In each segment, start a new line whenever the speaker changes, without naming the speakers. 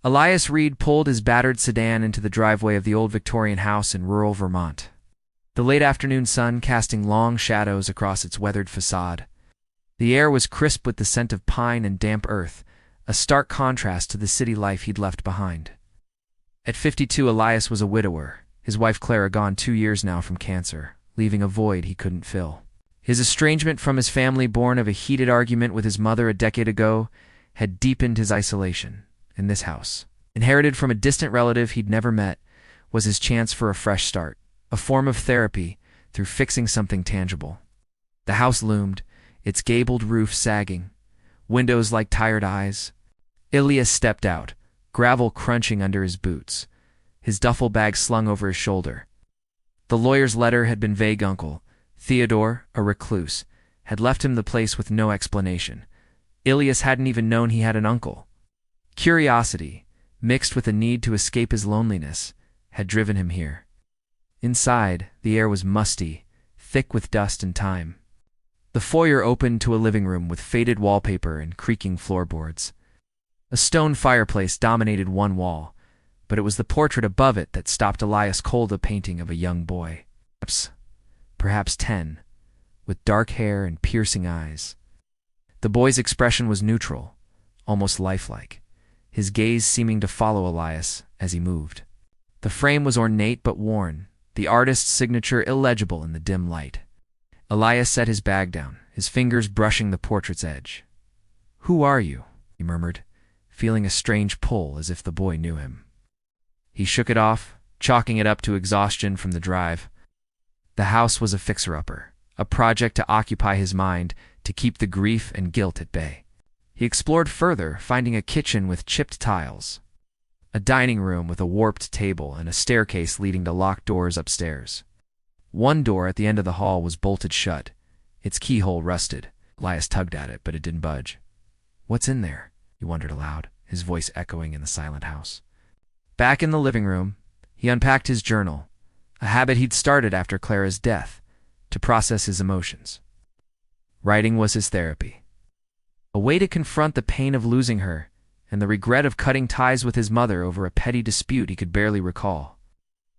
Elias Reed pulled his battered sedan into the driveway of the old Victorian house in rural Vermont, the late afternoon sun casting long shadows across its weathered facade. The air was crisp with the scent of pine and damp earth, a stark contrast to the city life he'd left behind. At 52, Elias was a widower, his wife Clara gone 2 years now from cancer, leaving a void he couldn't fill. His estrangement from his family, born of a heated argument with his mother a decade ago, had deepened his isolation. In this house, inherited from a distant relative he'd never met, was his chance for a fresh start, a form of therapy through fixing something tangible. The house loomed, its gabled roof sagging, windows like tired eyes. Elias stepped out, gravel crunching under his boots, his duffel bag slung over his shoulder. The lawyer's letter had been vague. Uncle Theodore, a recluse, had left him the place with no explanation. Elias hadn't even known he had an uncle. Curiosity, mixed with a need to escape his loneliness, had driven him here. Inside, the air was musty, thick with dust and time. The foyer opened to a living room with faded wallpaper and creaking floorboards. A stone fireplace dominated one wall, but it was the portrait above it that stopped Elias cold. A painting of a young boy, perhaps 10, with dark hair and piercing eyes. The boy's expression was neutral, almost lifelike, his gaze seeming to follow Elias as he moved. The frame was ornate but worn, the artist's signature illegible in the dim light. Elias set his bag down, his fingers brushing the portrait's edge. "Who are you?" he murmured, feeling a strange pull as if the boy knew him. He shook it off, chalking it up to exhaustion from the drive. The house was a fixer-upper, a project to occupy his mind, to keep the grief and guilt at bay. He explored further, finding a kitchen with chipped tiles, a dining room with a warped table, and a staircase leading to locked doors upstairs. One door at the end of the hall was bolted shut, its keyhole rusted. Elias tugged at it, but it didn't budge. "What's in there?" he wondered aloud, his voice echoing in the silent house. Back in the living room, he unpacked his journal, a habit he'd started after Clara's death, to process his emotions. Writing was his therapy, a way to confront the pain of losing her and the regret of cutting ties with his mother over a petty dispute he could barely recall.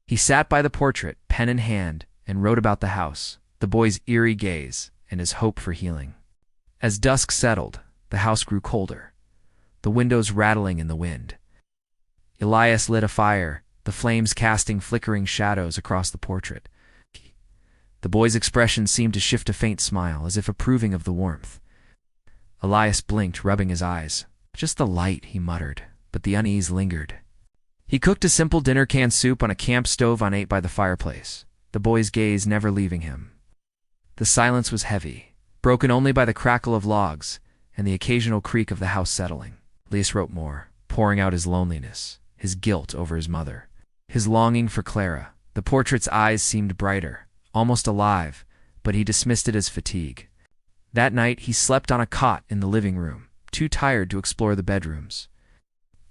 He sat by the portrait, pen in hand, and wrote about the house, the boy's eerie gaze, and his hope for healing. As dusk settled, the house grew colder, the windows rattling in the wind. Elias lit a fire, the flames casting flickering shadows across the portrait. The boy's expression seemed to shift, a faint smile, as if approving of the warmth. Elias blinked, rubbing his eyes. "Just the light," he muttered, but the unease lingered. He cooked a simple dinner, canned soup on a camp stove on 8 by the fireplace, the boy's gaze never leaving him. The silence was heavy, broken only by the crackle of logs and the occasional creak of the house settling. Elias wrote more, pouring out his loneliness, his guilt over his mother, his longing for Clara. The portrait's eyes seemed brighter, almost alive, but he dismissed it as fatigue. That night he slept on a cot in the living room, too tired to explore the bedrooms.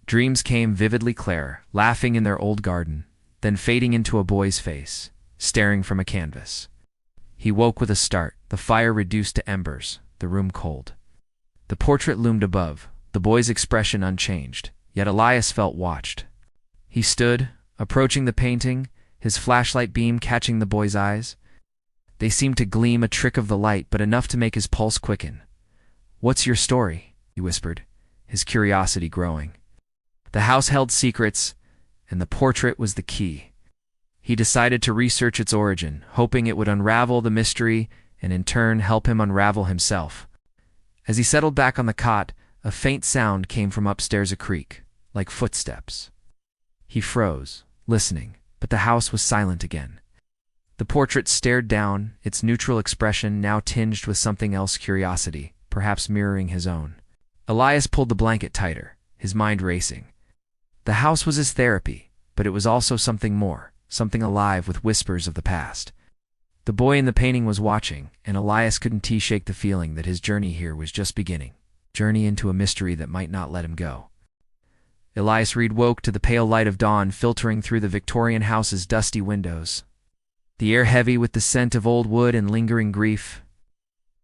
Dreams came vividly: Clara, laughing in their old garden, then fading into a boy's face, staring from a canvas. He woke with a start, the fire reduced to embers, the room cold. The portrait loomed above, the boy's expression unchanged, yet Elias felt watched. He stood, approaching the painting, his flashlight beam catching the boy's eyes. They seemed to gleam, a trick of the light, but enough to make his pulse quicken. "What's your story?" he whispered, his curiosity growing. The house held secrets, and the portrait was the key. He decided to research its origin, hoping it would unravel the mystery and in turn help him unravel himself. As he settled back on the cot, a faint sound came from upstairs, a creak, like footsteps. He froze, listening, but the house was silent again. The portrait stared down, its neutral expression now tinged with something else, curiosity, perhaps mirroring his own. Elias pulled the blanket tighter, his mind racing. The house was his therapy, but it was also something more, something alive with whispers of the past. The boy in the painting was watching, and Elias couldn't shake the feeling that his journey here was just beginning. Journey into a mystery that might not let him go. Elias Reed woke to the pale light of dawn filtering through the Victorian house's dusty windows, the air heavy with the scent of old wood and lingering grief.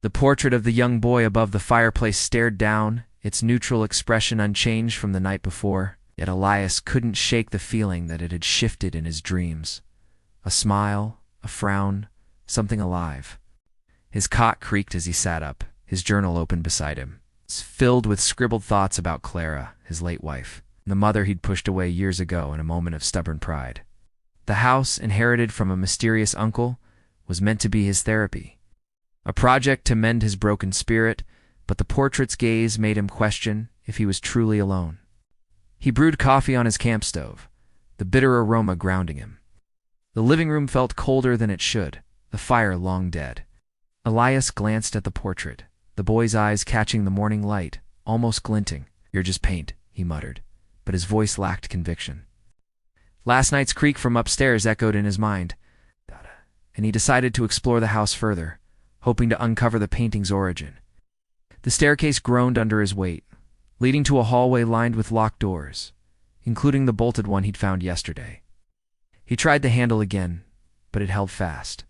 The portrait of the young boy above the fireplace stared down, its neutral expression unchanged from the night before. Yet Elias couldn't shake the feeling that it had shifted in his dreams. A smile, a frown, something alive. His cot creaked as he sat up, his journal open beside him, filled with scribbled thoughts about Clara, his late wife, the mother he'd pushed away years ago in a moment of stubborn pride. The house, inherited from a mysterious uncle, was meant to be his therapy, a project to mend his broken spirit, but the portrait's gaze made him question if he was truly alone. He brewed coffee on his camp stove, the bitter aroma grounding him. The living room felt colder than it should, the fire long dead. Elias glanced at the portrait, the boy's eyes catching the morning light, almost glinting. "You're just paint," he muttered, but his voice lacked conviction. Last night's creak from upstairs echoed in his mind, and he decided to explore the house further, hoping to uncover the painting's origin. The staircase groaned under his weight, leading to a hallway lined with locked doors, including the bolted one he'd found yesterday. He tried the handle again, but it held fast.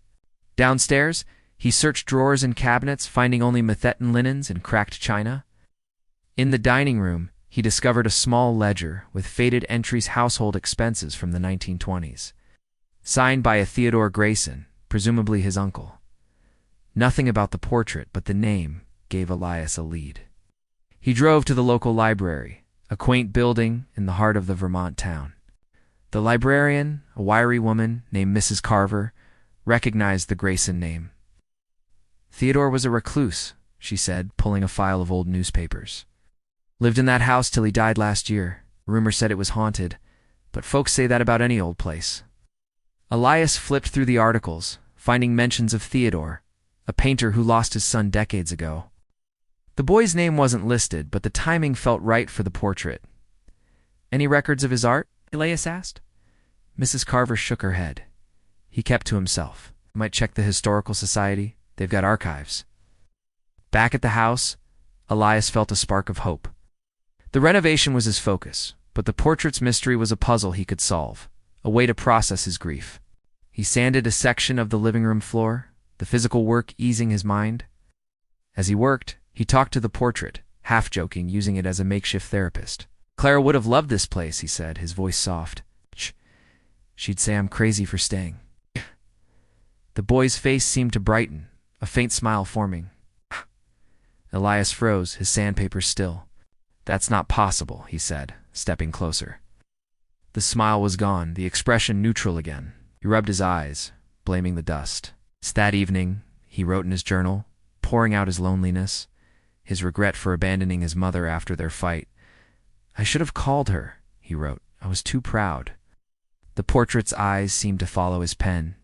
Downstairs, he searched drawers and cabinets, finding only Mathetan linens and cracked china. In the dining room, he discovered a small ledger with faded entries, household expenses from the 1920s, signed by a Theodore Grayson, presumably his uncle. Nothing about the portrait, but the name gave Elias a lead. He drove to the local library, a quaint building in the heart of the Vermont town. The librarian, a wiry woman named Mrs. Carver, recognized the Grayson name. "Theodore was a recluse," she said, pulling a file of old newspapers. "Lived in that house till he died last year. Rumor said it was haunted, but folks say that about any old place." Elias flipped through the articles, finding mentions of Theodore, a painter who lost his son decades ago. The boy's name wasn't listed, but the timing felt right for the portrait. "Any records of his art?" Elias asked. Mrs. Carver shook her head. He kept to himself. "Might check the Historical Society. They've got archives." Back at the house, Elias felt a spark of hope. The renovation was his focus, but the portrait's mystery was a puzzle he could solve, a way to process his grief. He sanded a section of the living room floor, the physical work easing his mind. As he worked, he talked to the portrait, half joking, using it as a makeshift therapist. "Clara would have loved this place," he said, his voice soft. "She'd say I'm crazy for staying." The boy's face seemed to brighten, a faint smile forming. Elias froze, his sandpaper still. "That's not possible," he said, stepping closer. The smile was gone, the expression neutral again. He rubbed his eyes, blaming the dust. "It's that evening," he wrote in his journal, pouring out his loneliness, his regret for abandoning his mother after their fight. "I should have called her," he wrote. "I was too proud." The portrait's eyes seemed to follow his pen,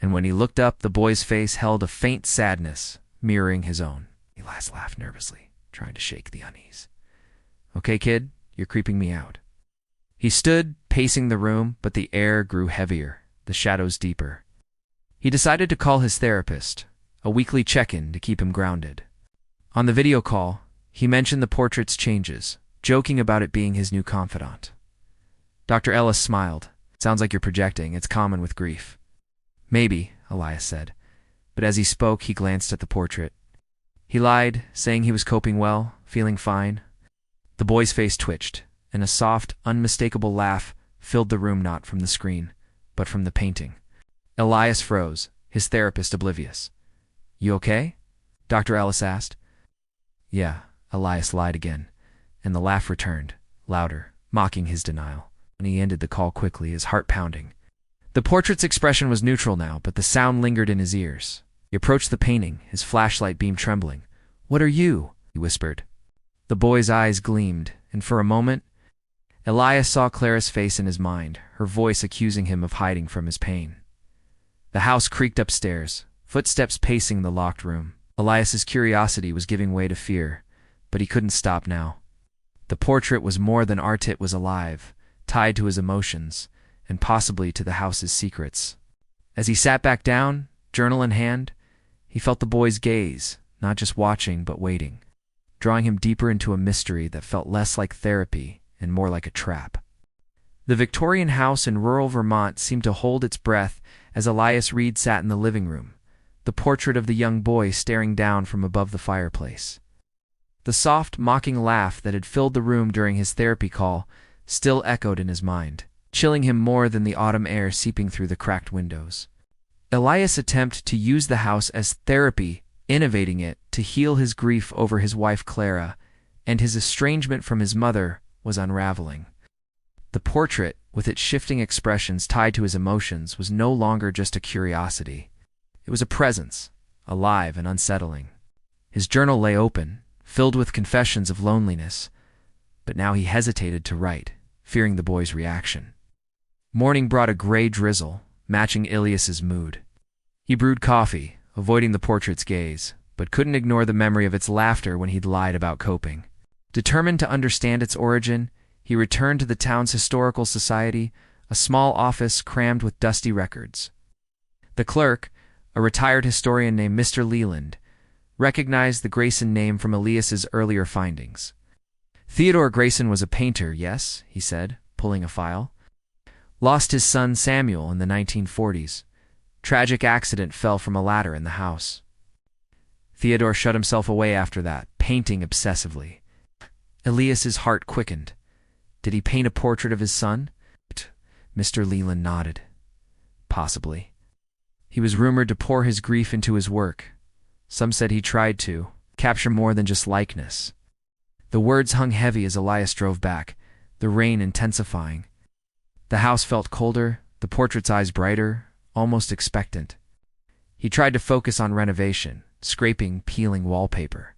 and when he looked up, the boy's face held a faint sadness, mirroring his own. Elias laughed nervously, trying to shake the unease. "Okay, kid, you're creeping me out." He stood, pacing the room, but the air grew heavier, the shadows deeper. He decided to call his therapist, a weekly check-in to keep him grounded. On the video call, he mentioned the portrait's changes, joking about it being his new confidant. Dr. Ellis smiled. "Sounds like you're projecting. It's common with grief." "Maybe," Elias said, but as he spoke, he glanced at the portrait. He lied, saying he was coping well, feeling fine. The boy's face twitched, and a soft, unmistakable laugh filled the room, not from the screen, but from the painting. Elias froze, his therapist oblivious. "You okay?" Dr. Ellis asked. "Yeah," Elias lied again, and the laugh returned, louder, mocking his denial. And he ended the call quickly, his heart pounding. The portrait's expression was neutral now, but the sound lingered in his ears. He approached the painting, his flashlight beam trembling. "What are you?" he whispered. The boy's eyes gleamed, and for a moment, Elias saw Clara's face in his mind, her voice accusing him of hiding from his pain. The house creaked upstairs, footsteps pacing the locked room. Elias's curiosity was giving way to fear, but he couldn't stop now. The portrait was more than art, it was alive, tied to his emotions, and possibly to the house's secrets. As he sat back down, journal in hand, he felt the boy's gaze, not just watching but waiting, drawing him deeper into a mystery that felt less like therapy and more like a trap. The Victorian house in rural Vermont seemed to hold its breath as Elias Reed sat in the living room, the portrait of the young boy staring down from above the fireplace. The soft, mocking laugh that had filled the room during his therapy call still echoed in his mind, chilling him more than the autumn air seeping through the cracked windows. Elias' attempt to use the house as therapy, innovating it to heal his grief over his wife Clara and his estrangement from his mother, was unraveling. The portrait, with its shifting expressions tied to his emotions, was no longer just a curiosity. It was a presence, alive and unsettling. His journal lay open, filled with confessions of loneliness, but now he hesitated to write, fearing the boy's reaction. Morning brought a gray drizzle, matching Elias's mood. He brewed coffee, avoiding the portrait's gaze, but couldn't ignore the memory of its laughter when he'd lied about coping. Determined to understand its origin, he returned to the town's historical society, a small office crammed with dusty records. The clerk, a retired historian named Mr. Leland, recognized the Grayson name from Elias's earlier findings. Theodore Grayson was a painter, yes, he said, pulling a file. Lost his son Samuel in the 1940s. Tragic accident, fell from a ladder in the house. Theodore shut himself away after that, painting obsessively. Elias's heart quickened. Did he paint a portrait of his son? Mr. Leland nodded. Possibly. He was rumored to pour his grief into his work. Some said he tried to capture more than just likeness. The words hung heavy as Elias drove back, the rain intensifying. The house felt colder, the portrait's eyes brighter, almost expectant. He tried to focus on renovation, scraping, peeling wallpaper.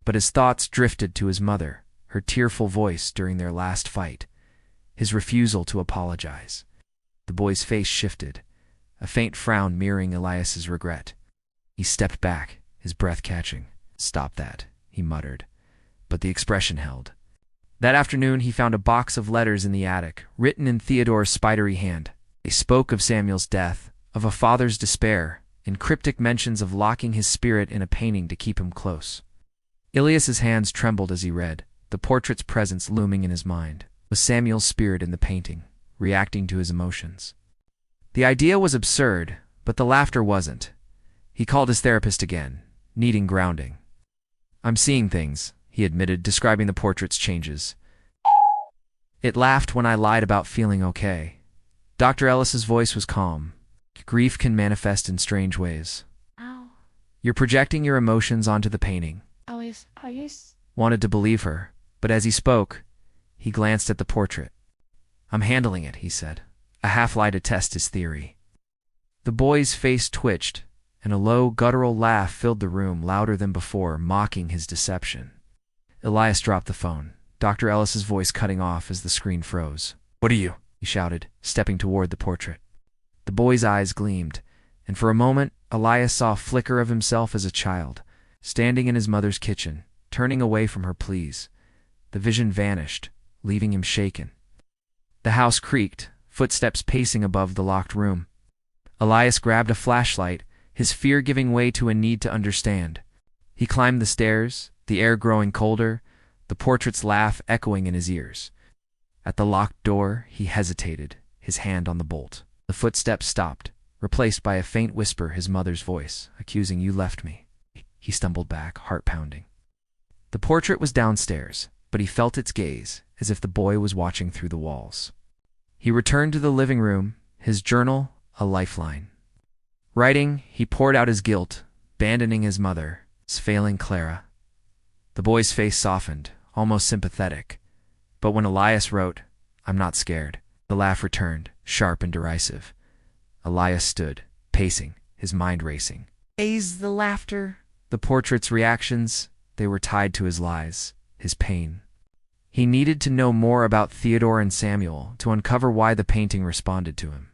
But his thoughts drifted to his mother, her tearful voice during their last fight, his refusal to apologize. The boy's face shifted, a faint frown mirroring Elias's regret. He stepped back, his breath catching. "Stop that," he muttered, but the expression held. That afternoon he found a box of letters in the attic, written in Theodore's spidery hand. They spoke of Samuel's death, of a father's despair, and cryptic mentions of locking his spirit in a painting to keep him close. Elias's hands trembled as he read, the portrait's presence looming in his mind. Was Samuel's spirit in the painting, reacting to his emotions? The idea was absurd, but the laughter wasn't. He called his therapist again, needing grounding. "I'm seeing things," he admitted, describing the portrait's changes. "It laughed when I lied about feeling okay." Dr. Ellis's voice was calm. "Grief can manifest in strange ways.
Ow.
You're projecting your emotions onto the painting."
Elias
Wanted to believe her, but as he spoke, he glanced at the portrait. "I'm handling it," he said, a half-lie to test his theory. The boy's face twitched, and a low, guttural laugh filled the room, louder than before, mocking his deception. Elias dropped the phone, Dr. Ellis's voice cutting off as the screen froze. "What are you?" he shouted, stepping toward the portrait. The boy's eyes gleamed, and for a moment Elias saw a flicker of himself as a child, standing in his mother's kitchen, turning away from her pleas. The vision vanished, leaving him shaken. The house creaked, footsteps pacing above the locked room. Elias grabbed a flashlight, his fear giving way to a need to understand. He climbed the stairs, the air growing colder, the portrait's laugh echoing in his ears. At the locked door, he hesitated, his hand on the bolt. The footsteps stopped, replaced by a faint whisper, his mother's voice, accusing, "You left me." He stumbled back, heart pounding. The portrait was downstairs, but he felt its gaze, as if the boy was watching through the walls. He returned to the living room, his journal a lifeline. Writing, he poured out his guilt, abandoning his mother, his failing Clara. The boy's face softened, almost sympathetic. But when Elias wrote, "I'm not scared," the laugh returned, sharp and derisive. Elias stood, pacing, his mind racing. The laughter, the portrait's reactions, they were tied to his lies, his pain. He needed to know more about Theodore and Samuel to uncover why the painting responded to him.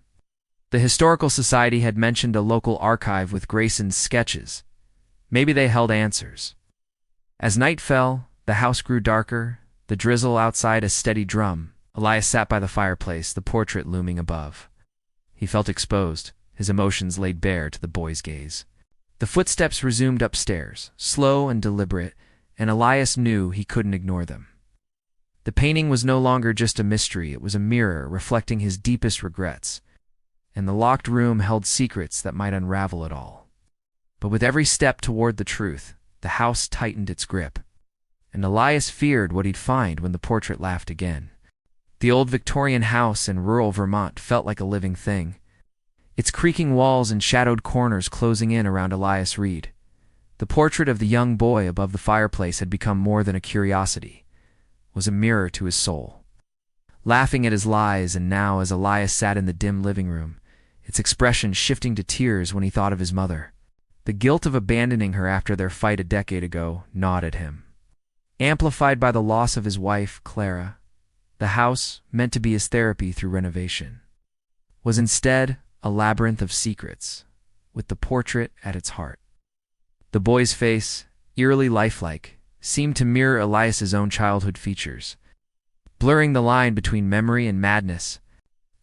The Historical Society had mentioned a local archive with Grayson's sketches. Maybe they held answers. As night fell, the house grew darker, the drizzle outside a steady drum. Elias sat by the fireplace, the portrait looming above. He felt exposed, his emotions laid bare to the boy's gaze. The footsteps resumed upstairs, slow and deliberate, and Elias knew he couldn't ignore them. The painting was no longer just a mystery, it was a mirror reflecting his deepest regrets, and the locked room held secrets that might unravel it all. But with every step toward the truth, the house tightened its grip, and Elias feared what he'd find when the portrait laughed again. The old Victorian house in rural Vermont felt like a living thing, its creaking walls and shadowed corners closing in around Elias Reed. The portrait of the young boy above the fireplace had become more than a curiosity, was a mirror to his soul. Laughing at his lies, and now as Elias sat in the dim living room, its expression shifting to tears when he thought of his mother. The guilt of abandoning her after their fight a decade ago gnawed at him. Amplified by the loss of his wife, Clara, the house, meant to be his therapy through renovation, was instead a labyrinth of secrets, with the portrait at its heart. The boy's face, eerily lifelike, seemed to mirror Elias's own childhood features, blurring the line between memory and madness.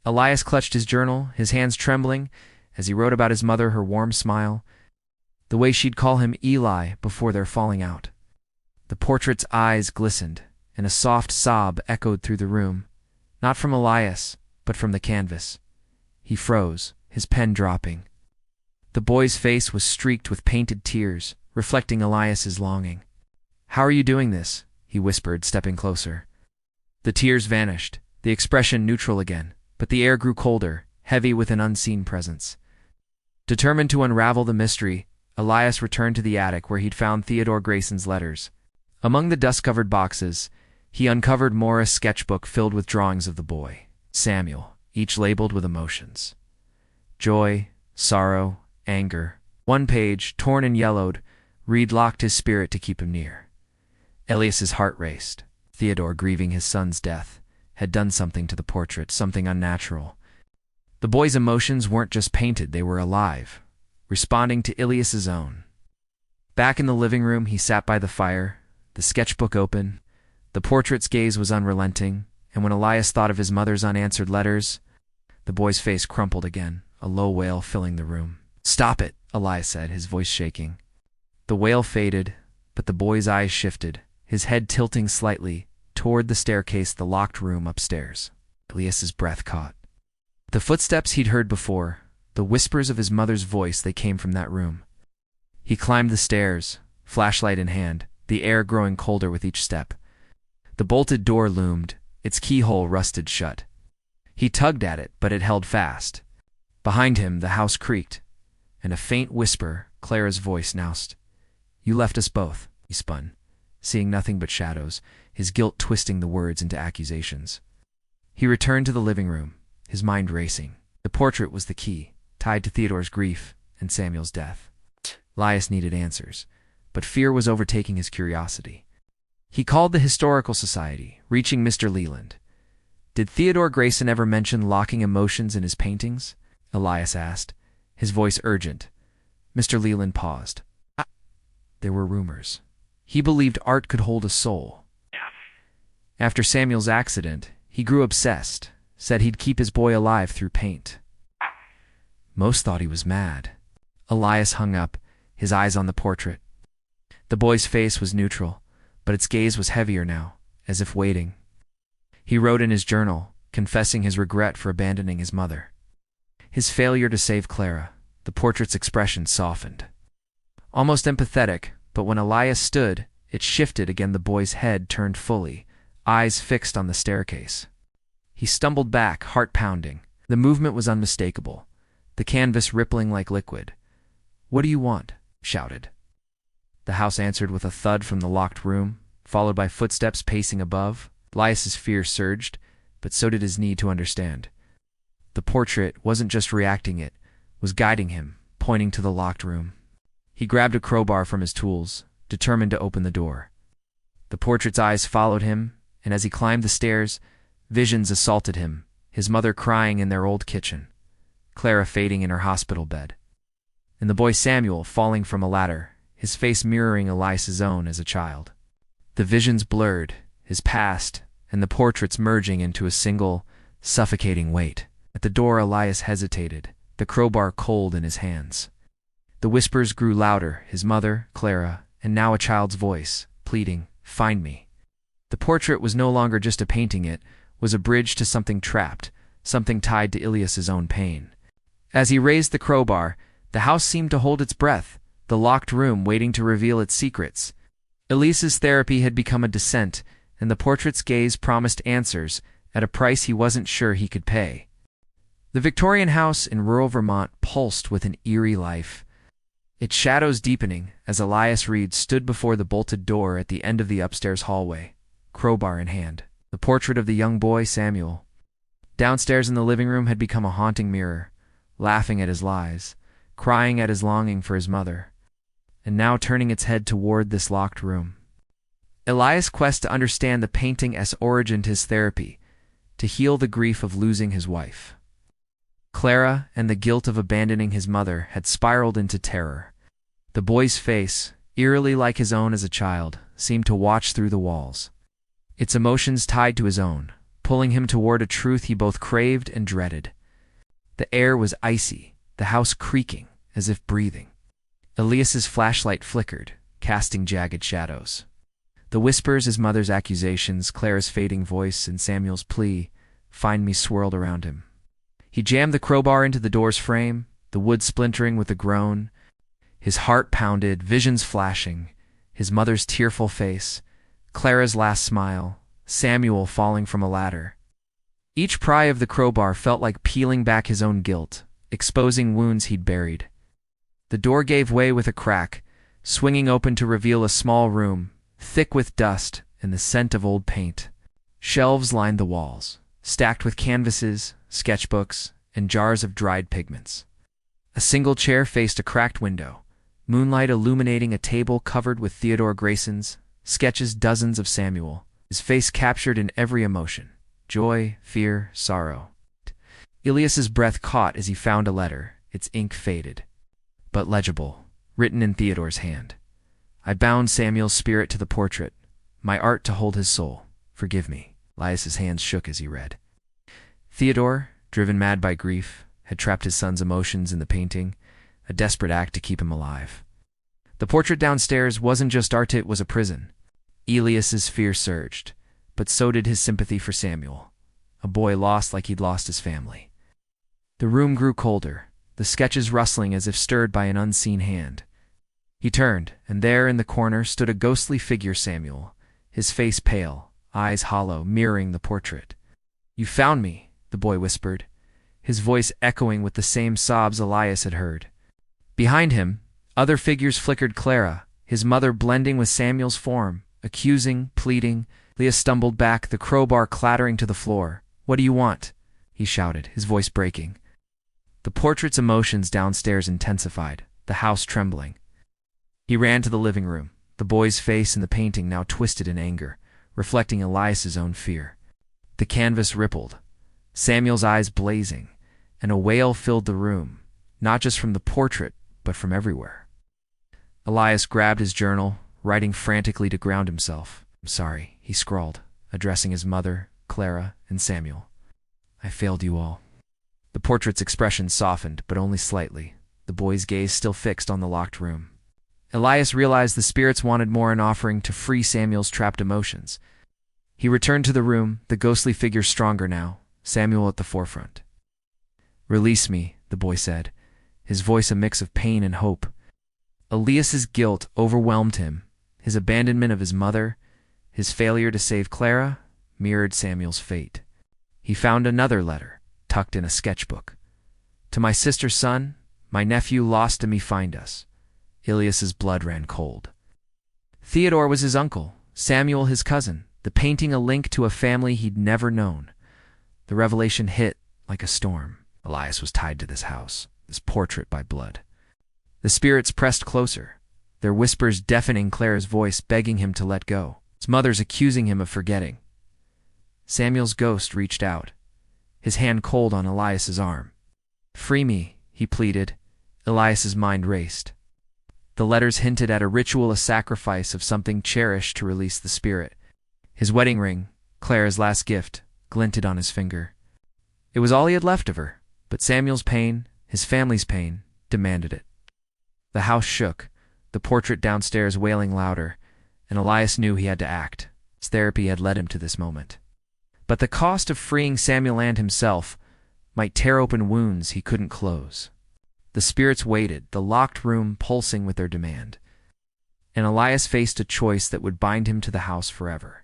Elias clutched his journal, his hands trembling, as he wrote about his mother, her warm smile, the way she'd call him Eli before their falling out. The portrait's eyes glistened, and a soft sob echoed through the room, not from Elias, but from the canvas. He froze, his pen dropping. The boy's face was streaked with painted tears, reflecting Elias's longing. "How are you doing this?" he whispered, stepping closer. The tears vanished, the expression neutral again, but the air grew colder, heavy with an unseen presence. Determined to unravel the mystery, Elias returned to the attic where he'd found Theodore Grayson's letters. Among the dust-covered boxes, he uncovered Morris' sketchbook filled with drawings of the boy, Samuel, each labeled with emotions. Joy, sorrow, anger. One page, torn and yellowed, Reed locked his spirit to keep him near. Elias's heart raced. Theodore, grieving his son's death, had done something to the portrait, something unnatural. The boy's emotions weren't just painted, they were alive, responding to Elias's own. Back in the living room, he sat by the fire, the sketchbook open. The portrait's gaze was unrelenting, and when Elias thought of his mother's unanswered letters, the boy's face crumpled again, a low wail filling the room. "Stop it," Elias said, his voice shaking. The wail faded, but the boy's eyes shifted, his head tilting slightly toward the staircase, the locked room upstairs. Elias's breath caught. The footsteps he'd heard before, the whispers of his mother's voice, they came from that room. He climbed the stairs, flashlight in hand, the air growing colder with each step. The bolted door loomed, its keyhole rusted shut. He tugged at it, but it held fast. Behind him, the house creaked, and a faint whisper, Clara's voice, announced, "You left us both." He spun, seeing nothing but shadows, his guilt twisting the words into accusations. He returned to the living room, his mind racing. The portrait was the key, tied to Theodore's grief and Samuel's death. Elias needed answers, but fear was overtaking his curiosity. He called the Historical Society, reaching Mr. Leland. "Did Theodore Grayson ever mention locking emotions in his paintings?" Elias asked, his voice urgent. Mr. Leland paused. There were rumors. He believed art could hold a soul. After Samuel's accident, he grew obsessed, said he'd keep his boy alive through paint. Most thought he was mad. Elias hung up, his eyes on the portrait. The boy's face was neutral, but its gaze was heavier now, as if waiting. He wrote in his journal, confessing his regret for abandoning his mother. His failure to save Clara. The portrait's expression softened. Almost empathetic, but when Elias stood, it shifted again. The boy's head turned fully, eyes fixed on the staircase. He stumbled back, heart pounding. The movement was unmistakable, the canvas rippling like liquid. "What do you want?" shouted. The house answered with a thud from the locked room, followed by footsteps pacing above. Elias's fear surged, but so did his need to understand. The portrait wasn't just reacting, it was guiding him, pointing to the locked room. He grabbed a crowbar from his tools, determined to open the door. The portrait's eyes followed him, and as he climbed the stairs, visions assaulted him, his mother crying in their old kitchen, Clara fading in her hospital bed, and the boy Samuel falling from a ladder, his face mirroring Elias's own as a child. The visions blurred, his past and the portraits merging into a single, suffocating weight. At the door, Elias hesitated, the crowbar cold in his hands. The whispers grew louder, his mother, Clara, and now a child's voice, pleading, "Find me." The portrait was no longer just a painting, it was a bridge to something trapped, something tied to Elias's own pain. As he raised the crowbar, the house seemed to hold its breath, the locked room waiting to reveal its secrets. Elias's therapy had become a descent, and the portrait's gaze promised answers, at a price he wasn't sure he could pay. The Victorian house in rural Vermont pulsed with an eerie life, its shadows deepening as Elias Reed stood before the bolted door at the end of the upstairs hallway, crowbar in hand, the portrait of the young boy Samuel. Downstairs in the living room had become a haunting mirror, laughing at his lies, crying at his longing for his mother, and now turning its head toward this locked room. Elias' quest to understand the painting's origin, his therapy, to heal the grief of losing his wife, Clara, and the guilt of abandoning his mother had spiraled into terror. The boy's face, eerily like his own as a child, seemed to watch through the walls, its emotions tied to his own, pulling him toward a truth he both craved and dreaded. The air was icy, the house creaking, as if breathing. Elias's flashlight flickered, casting jagged shadows. The whispers, his mother's accusations, Clara's fading voice, and Samuel's plea, "Find me," swirled around him. He jammed the crowbar into the door's frame, the wood splintering with a groan. His heart pounded, visions flashing, his mother's tearful face, Clara's last smile, Samuel falling from a ladder. Each pry of the crowbar felt like peeling back his own guilt, exposing wounds he'd buried. The door gave way with a crack, swinging open to reveal a small room, thick with dust and the scent of old paint. Shelves lined the walls, stacked with canvases, sketchbooks, and jars of dried pigments. A single chair faced a cracked window, moonlight illuminating a table covered with Theodore Grayson's sketches, dozens of Samuel, his face captured in every emotion: joy, fear, sorrow. Elias's breath caught as he found a letter, its ink faded, but legible, written in Theodore's hand. "I bound Samuel's spirit to the portrait, my art to hold his soul. Forgive me." Elias's hands shook as he read. Theodore, driven mad by grief, had trapped his son's emotions in the painting, a desperate act to keep him alive. The portrait downstairs wasn't just art, it was a prison. Elias's fear surged, but so did his sympathy for Samuel, a boy lost like he'd lost his family. The room grew colder, the sketches rustling as if stirred by an unseen hand. He turned, and there in the corner stood a ghostly figure, Samuel, his face pale, eyes hollow, mirroring the portrait. "You found me," the boy whispered, his voice echoing with the same sobs Elias had heard. Behind him, other figures flickered: Clara, his mother, blending with Samuel's form, accusing, pleading. Elias stumbled back, the crowbar clattering to the floor. "What do you want?" he shouted, his voice breaking. The portrait's emotions downstairs intensified, the house trembling. He ran to the living room, the boy's face in the painting now twisted in anger, reflecting Elias's own fear. The canvas rippled, Samuel's eyes blazing, and a wail filled the room, not just from the portrait, but from everywhere. Elias grabbed his journal, writing frantically to ground himself. "I'm sorry," he scrawled, addressing his mother, Clara, and Samuel. "I failed you all." The portrait's expression softened, but only slightly, the boy's gaze still fixed on the locked room. Elias realized the spirits wanted more, an offering to free Samuel's trapped emotions. He returned to the room, the ghostly figure stronger now, Samuel at the forefront. "Release me," the boy said, his voice a mix of pain and hope. Elias's guilt overwhelmed him, his abandonment of his mother, his failure to save Clara, mirrored Samuel's fate. He found another letter, tucked in a sketchbook. "To my sister's son, my nephew lost to me, find us." Elias's blood ran cold. Theodore was his uncle, Samuel his cousin, the painting a link to a family he'd never known. The revelation hit like a storm. Elias was tied to this house, this portrait by blood. The spirits pressed closer, their whispers deafening Clara's voice, begging him to let go. His mother's accusing him of forgetting. Samuel's ghost reached out, his hand cold on Elias's arm. "Free me," he pleaded. Elias's mind raced. The letters hinted at a ritual, a sacrifice of something cherished to release the spirit. His wedding ring, Clara's last gift, glinted on his finger. It was all he had left of her, but Samuel's pain, his family's pain, demanded it. The house shook, the portrait downstairs wailing louder, and Elias knew he had to act. His therapy had led him to this moment. But the cost of freeing Samuel and himself might tear open wounds he couldn't close. The spirits waited, the locked room pulsing with their demand. And Elias faced a choice that would bind him to the house forever.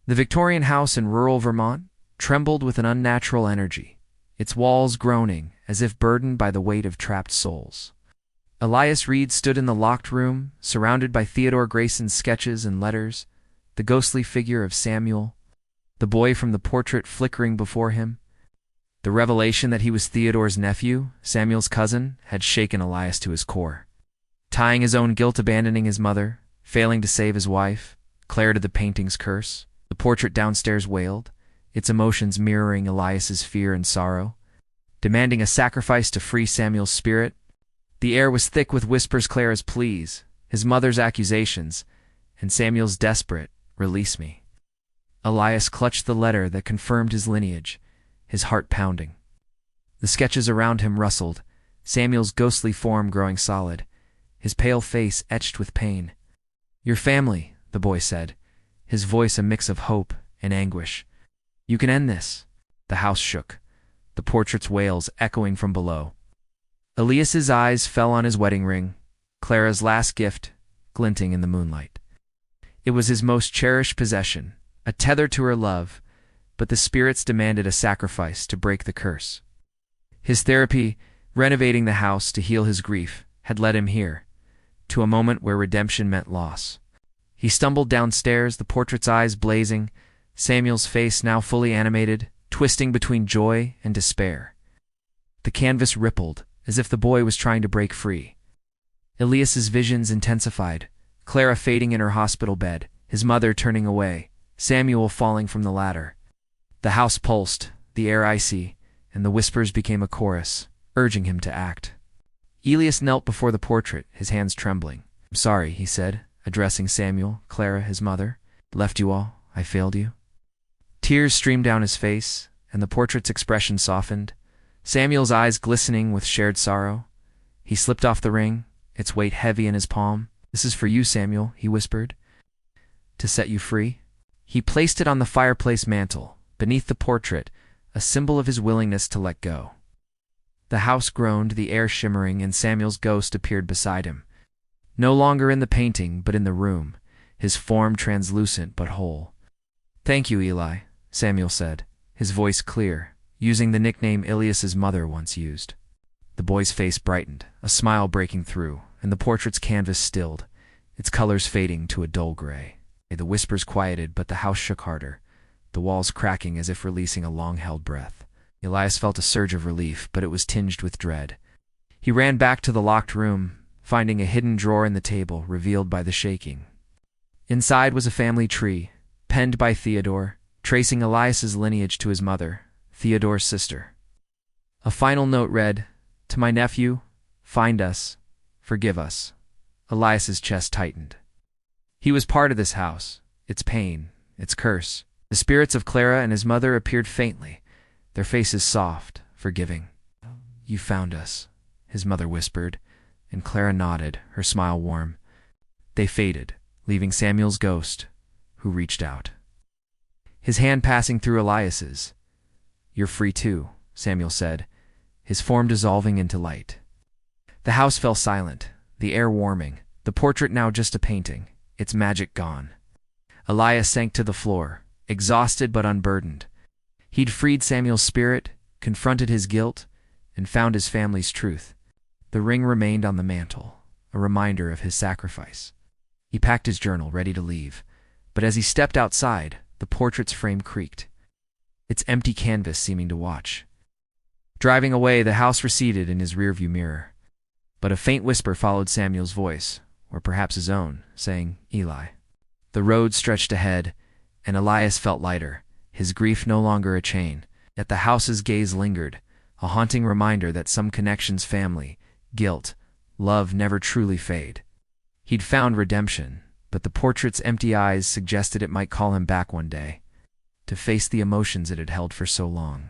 The Victorian house in rural Vermont, trembled with an unnatural energy, its walls groaning as if burdened by the weight of trapped souls. Elias Reed stood in the locked room, surrounded by Theodore Grayson's sketches and letters, the ghostly figure of Samuel, the boy from the portrait flickering before him. The revelation that he was Theodore's nephew, Samuel's cousin, had shaken Elias to his core. Tying his own guilt, abandoning his mother, failing to save his wife, Clara to the painting's curse, the portrait downstairs wailed, its emotions mirroring Elias's fear and sorrow, demanding a sacrifice to free Samuel's spirit. The air was thick with whispers, Clara's pleas, his mother's accusations, and Samuel's desperate, "Release me." Elias clutched the letter that confirmed his lineage, his heart pounding. The sketches around him rustled, Samuel's ghostly form growing solid, his pale face etched with pain. "Your family," the boy said, his voice a mix of hope and anguish. "You can end this." The house shook, the portrait's wails echoing from below. Elias's eyes fell on his wedding ring, Clara's last gift, glinting in the moonlight. It was his most cherished possession, a tether to her love, but the spirits demanded a sacrifice to break the curse. His therapy, renovating the house to heal his grief, had led him here, to a moment where redemption meant loss. He stumbled downstairs, the portrait's eyes blazing, Samuel's face now fully animated, twisting between joy and despair. The canvas rippled, as if the boy was trying to break free. Elias's visions intensified, Clara fading in her hospital bed, his mother turning away, Samuel falling from the ladder. The house pulsed, the air icy, and the whispers became a chorus, urging him to act. Elias knelt before the portrait, his hands trembling. "I'm sorry," he said, addressing Samuel, Clara, his mother. "Left you all. I failed you." Tears streamed down his face, and the portrait's expression softened, Samuel's eyes glistening with shared sorrow. He slipped off the ring, its weight heavy in his palm. "This is for you, Samuel," he whispered, "to set you free." He placed it on the fireplace mantel, beneath the portrait, a symbol of his willingness to let go. The house groaned, the air shimmering, and Samuel's ghost appeared beside him. No longer in the painting, but in the room, his form translucent but whole. "Thank you, Eli," Samuel said, his voice clear, using the nickname Elias's mother once used. The boy's face brightened, a smile breaking through, and the portrait's canvas stilled, its colors fading to a dull gray. The whispers quieted, but the house shook harder, the walls cracking as if releasing a long-held breath. Elias felt a surge of relief, but it was tinged with dread. He ran back to the locked room, finding a hidden drawer in the table, revealed by the shaking. Inside was a family tree, penned by Theodore, tracing Elias's lineage to his mother, Theodore's sister. A final note read, "To my nephew, find us, forgive us." Elias's chest tightened. He was part of this house, its pain, its curse. The spirits of Clara and his mother appeared faintly, their faces soft, forgiving. "You found us," his mother whispered, and Clara nodded, her smile warm. They faded, leaving Samuel's ghost, who reached out, his hand passing through Elias's. "You're free too," Samuel said, his form dissolving into light. The house fell silent, the air warming, the portrait now just a painting, its magic gone. Elias sank to the floor, exhausted but unburdened. He'd freed Samuel's spirit, confronted his guilt, and found his family's truth. The ring remained on the mantel, a reminder of his sacrifice. He packed his journal, ready to leave, but as he stepped outside, the portrait's frame creaked, its empty canvas seeming to watch. Driving away, the house receded in his rearview mirror, but a faint whisper followed Samuel's voice, or perhaps his own, saying, "Eli." The road stretched ahead, and Elias felt lighter, his grief no longer a chain. Yet the house's gaze lingered, a haunting reminder that some connections, family, guilt, love never truly fade. He'd found redemption, but the portrait's empty eyes suggested it might call him back one day, to face the emotions it had held for so long.